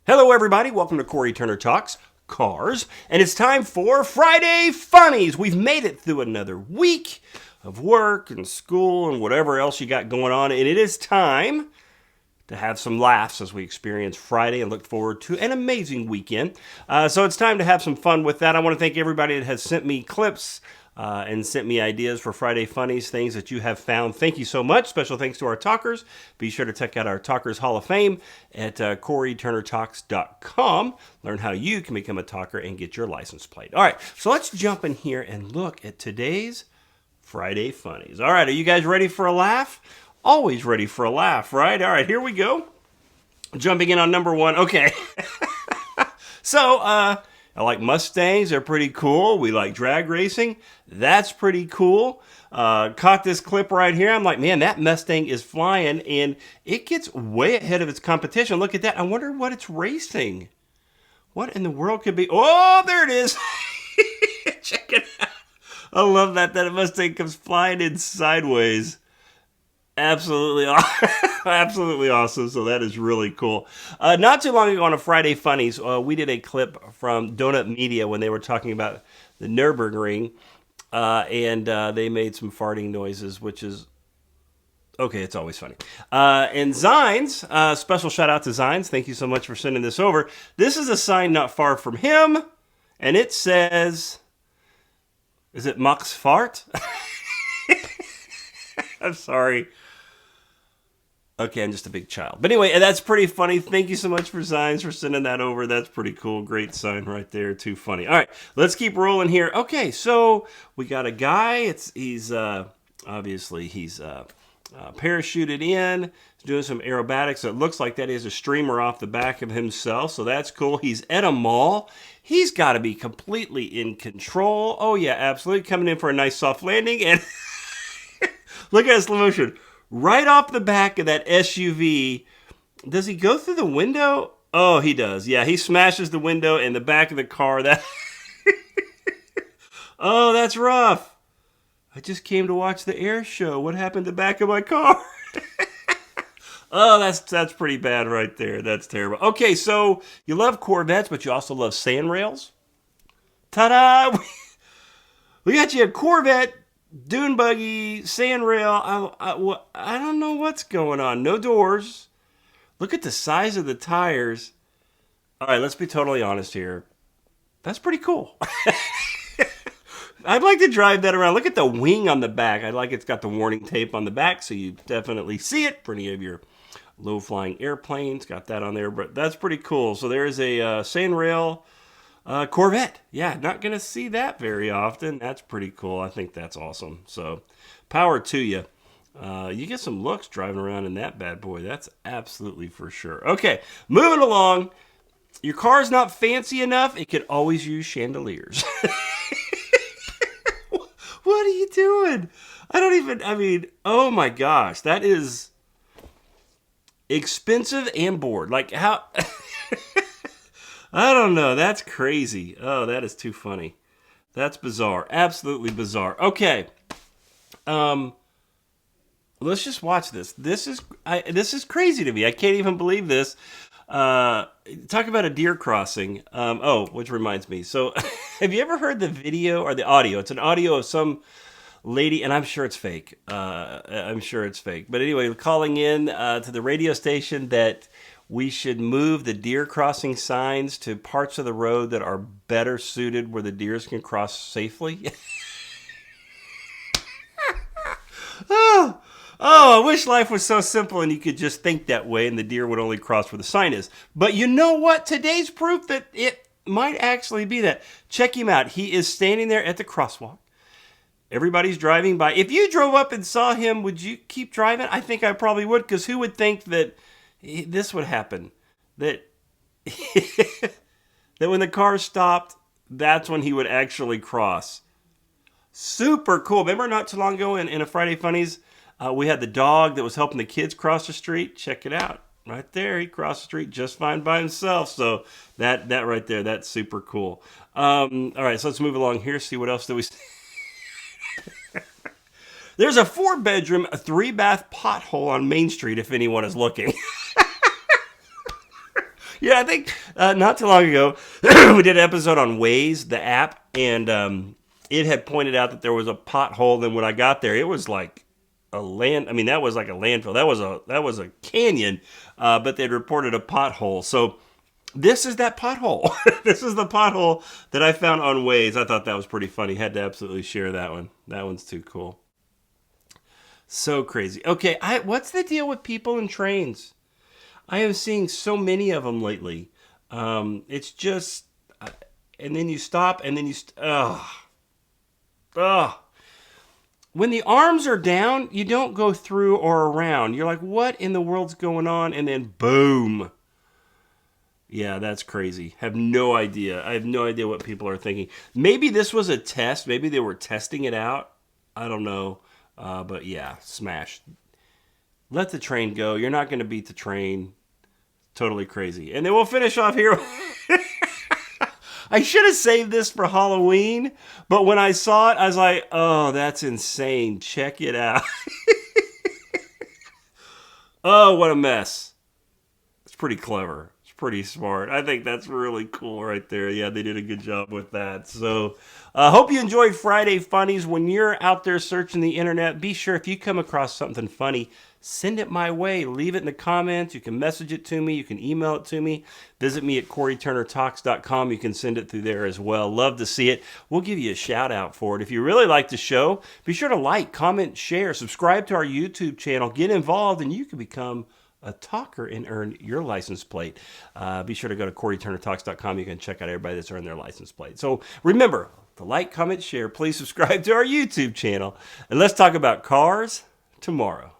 Hello, everybody. Welcome to Cory Turner Talks Cars. And it's time for Friday Funnies. We've made it through another week of work and school and whatever else you got going on. And it is time to have some laughs as we experience Friday and look forward to an amazing weekend. So it's time to have some fun with that. I want to thank everybody that has sent me clips and sent me ideas for Friday Funnies, things that you have found. Thank you so much. Special thanks to our talkers. Be sure to check out our Talkers Hall of Fame at CoryTurnerTalks.com. Learn how you can become a talker and get your license plate. All right, so let's jump in here and look at today's Friday Funnies. All right, are you guys ready for a laugh? Always ready for a laugh, right? All right, here we go. Jumping in on number one. Okay. So, I like Mustangs. They're pretty cool. We like drag racing. That's pretty cool. Caught this clip right here. I'm like, man, that Mustang is flying, and it gets way ahead of its competition. Look at that. I wonder what it's racing. What in the world could be? Oh, there it is. Check it out. I love that Mustang comes flying in sideways. Absolutely, absolutely awesome. So that is really cool. Not too long ago on a Friday Funnies, we did a clip from Donut Media when they were talking about the Nürburgring, and they made some farting noises, which is okay. It's always funny. And Zines, special shout out to Zines. Thank you so much for sending this over. This is a sign not far from him, and it says, "Is it Max Fart?" I'm sorry. Okay, I'm just a big child. But anyway, that's pretty funny. Thank you so much for Zines for sending that over. That's pretty cool. Great sign right there. Too funny. All right, let's keep rolling here. Okay, so we got a guy. He's obviously parachuted in. He's doing some aerobatics. So it looks like that is a streamer off the back of himself. So that's cool. He's at a mall. He's got to be completely in control. Oh yeah, absolutely. Coming in for a nice soft landing. And look at his slow motion. Right off the back of that SUV. Does he go through the window? Oh, he does. Yeah, he smashes the window in the back of the car. That Oh, that's rough. I just came to watch the air show. What happened to the back of my car? Oh, that's pretty bad right there. That's terrible. Okay, so you love Corvettes, but you also love sand rails? Ta-da! We got you a Corvette dune buggy, sand rail. I don't know what's going on. No doors. Look at the size of the tires. All right, let's be totally honest here. That's pretty cool. I'd like to drive that around. Look at the wing on the back. I like it's got the warning tape on the back, so you definitely see it for any of your low-flying airplanes. Got that on there, but that's pretty cool. So there's a sand rail Corvette. Yeah, not going to see that very often. That's pretty cool. I think that's awesome. So, power to you. You get some looks driving around in that bad boy. That's absolutely for sure. Okay, moving along. Your car's not fancy enough. It could always use chandeliers. What are you doing? Oh my gosh. That is expensive and bored. Like, how... I don't know. That's crazy. Oh, that is too funny. That's bizarre. Absolutely bizarre. Okay. Let's just watch this. This is crazy to me. I can't even believe this. Talk about a deer crossing. Which reminds me. So, have you ever heard the video or the audio? It's an audio of some lady, and I'm sure it's fake. But anyway, calling in to the radio station that we should move the deer crossing signs to parts of the road that are better suited where the deers can cross safely. Oh, I wish life was so simple and you could just think that way and the deer would only cross where the sign is. But you know what? Today's proof that it might actually be that. Check him out. He is standing there at the crosswalk. Everybody's driving by. If you drove up and saw him, would you keep driving? I think I probably would, because who would think that this would happen? That that when the car stopped, that's when he would actually cross. Super cool. Remember not too long ago in a Friday Funnies, we had the dog that was helping the kids cross the street. Check it out. Right there, he crossed the street just fine by himself. So that right there, that's super cool. All right, so let's move along here, see what else do we see. There's a 4-bedroom, 3-bath pothole on Main Street if anyone is looking. Yeah, I think not too long ago we did an episode on Waze, the app, and it had pointed out that there was a pothole. And when I got there, it was like a land. I mean, that was like a landfill. That was a canyon, but they'd reported a pothole. So this is that pothole. This is the pothole that I found on Waze. I thought that was pretty funny. Had to absolutely share that one. That one's too cool. So crazy. Okay, what's the deal with people and trains? I am seeing so many of them lately. It's just, and then you stop, and then ugh. When the arms are down, you don't go through or around. You're like, what in the world's going on? And then boom. Yeah, that's crazy. Have no idea. I have no idea what people are thinking. Maybe this was a test. Maybe they were testing it out. I don't know. But yeah, smash. Let the train go. You're not going to beat the train. Totally crazy. And then we'll finish off here. I should have saved this for Halloween, but when I saw it, I was like, oh, that's insane. Check it out. Oh, what a mess. It's pretty clever. It's pretty smart. I think that's really cool right there. Yeah, they did a good job with that. So I hope you enjoyed Friday Funnies. When you're out there searching the internet, be sure if you come across something funny, send it my way. Leave it in the comments. You can message it to me. You can email it to me. Visit me at CoryTurnerTalks.com. You can send it through there as well. Love to see it. We'll give you a shout out for it. If you really like the show, be sure to like, comment, share, subscribe to our YouTube channel. Get involved, and you can become a talker and earn your license plate. Be sure to go to CoryTurnerTalks.com. You can check out everybody that's earned their license plate. So remember to like, comment, share. Please subscribe to our YouTube channel. And let's talk about cars tomorrow.